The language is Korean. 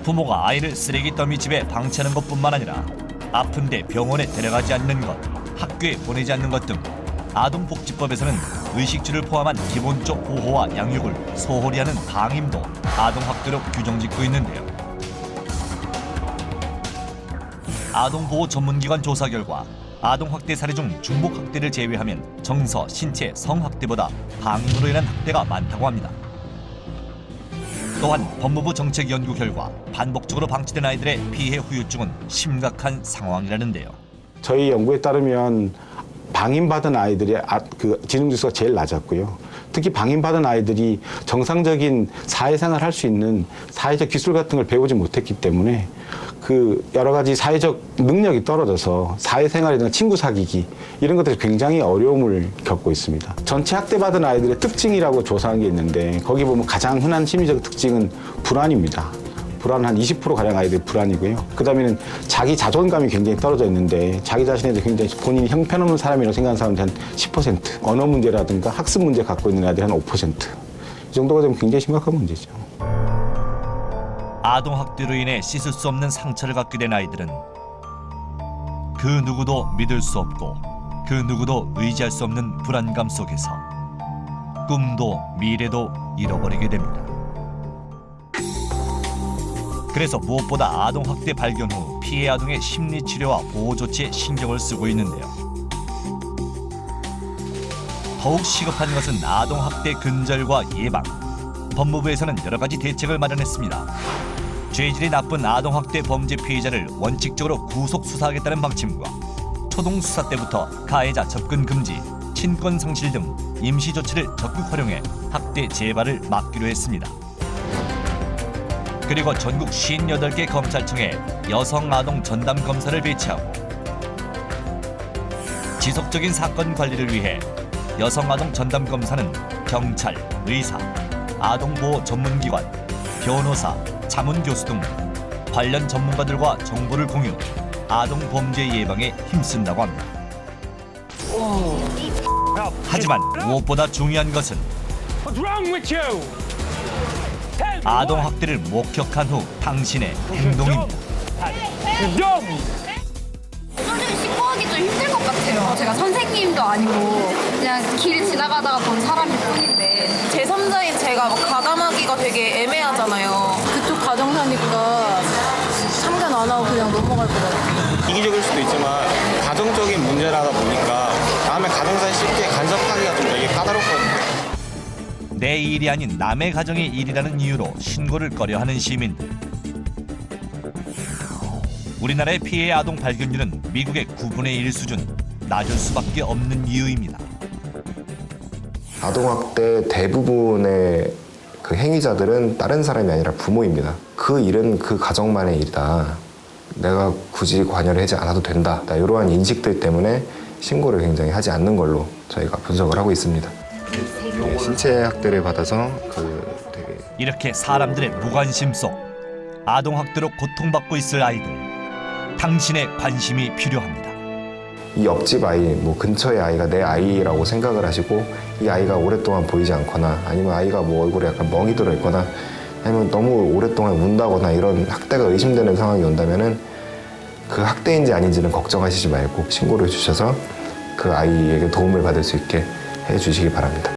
부모가 아이를 쓰레기 더미집에 방치하는 것뿐만 아니라 아픈데 병원에 데려가지 않는 것, 학교에 보내지 않는 것 등 아동복지법에서는 의식주를 포함한 기본적 보호와 양육을 소홀히 하는 방임도 아동학대로 규정짓고 있는데요. 아동보호 전문기관 조사 결과 아동학대 사례 중 중복학대를 제외하면 정서, 신체, 성학대보다 방임으로 인한 학대가 많다고 합니다. 또한 법무부 정책연구 결과 반복적으로 방치된 아이들의 피해 후유증은 심각한 상황이라는데요. 저희 연구에 따르면 방임받은 아이들의 지능지수가 제일 낮았고요. 특히 방임받은 아이들이 정상적인 사회생활을 할 수 있는 사회적 기술 같은 걸 배우지 못했기 때문에 그 여러 가지 사회적 능력이 떨어져서 사회생활이나 친구 사귀기 이런 것들이 굉장히 어려움을 겪고 있습니다. 전체 학대받은 아이들의 특징이라고 조사한 게 있는데 거기 보면 가장 흔한 심리적 특징은 불안입니다. 불안은 한 20%가량 아이들이 불안이고요. 그 다음에는 자기 자존감이 굉장히 떨어져 있는데 자기 자신에 대해 굉장히 본인이 형편없는 사람이라고 생각하는 사람들이 한 10%, 언어 문제라든가 학습 문제 갖고 있는 아이들이 한 5%. 이 정도가 되면 굉장히 심각한 문제죠. 아동학대로 인해 씻을 수 없는 상처를 갖게 된 아이들은 그 누구도 믿을 수 없고 그 누구도 의지할 수 없는 불안감 속에서 꿈도 미래도 잃어버리게 됩니다. 그래서 무엇보다 아동학대 발견 후 피해 아동의 심리치료와 보호 조치에 신경을 쓰고 있는데요. 더욱 시급한 것은 아동학대 근절과 예방. 법무부에서는 여러 가지 대책을 마련했습니다. 죄질이 나쁜 아동학대 범죄 피해자를 원칙적으로 구속 수사하겠다는 방침과 초동 수사 때부터 가해자 접근 금지, 친권 상실 등 임시 조치를 적극 활용해 학대 재발을 막기로 했습니다. 그리고 전국 58개 검찰청에 여성 아동 전담 검사를 배치하고 지속적인 사건 관리를 위해 여성 아동 전담 검사는 경찰, 의사, 아동보호 전문기관, 변호사, 자문교수 등 관련 전문가들과 정보를 공유, 아동 범죄 예방에 힘쓴다고 합니다. 하지만 무엇보다 중요한 것은 아동학대를 목격한 후 당신의 행동입니다. 솔직히 신고하기 좀 힘들 것 같아요. 제가 선생님도 아니고 그냥 길 지나가다가 본 사람일 뿐인데 제3자인 제가 막 가담하기가 되게 애매하잖아요. 그쪽 가정사니까 참견 안 하고 그냥 넘어갈 것 같아요. 이기적일 수도 있지만 가정적인 문제라다 보니까 다음에 가정사에 쉽게 간섭하기가 좀 되게 까다롭거든요. 내 일이 아닌 남의 가정의 일이라는 이유로 신고를 꺼려하는 시민들. 우리나라의 피해 아동 발견율은 미국의 9분의 1 수준, 낮을 수밖에 없는 이유입니다. 아동학대 대부분의 그 행위자들은 다른 사람이 아니라 부모입니다. 그 일은 그 가정만의 일이다. 내가 굳이 관여를 하지 않아도 된다. 이러한 인식들 때문에 신고를 굉장히 하지 않는 걸로 저희가 분석을 하고 있습니다. 신체 학대를 받아서 되게 이렇게 사람들의 무관심 속 아동학대로 고통받고 있을 아이들, 당신의 관심이 필요합니다. 이 옆집 아이, 근처의 아이가 내 아이라고 생각을 하시고 이 아이가 오랫동안 보이지 않거나 아니면 아이가 얼굴에 약간 멍이 들어 있거나 아니면 너무 오랫동안 운다거나 이런 학대가 의심되는 상황이 온다면은 그 학대인지 아닌지는 걱정하시지 말고 신고를 주셔서 그 아이에게 도움을 받을 수 있게 해주시기 바랍니다.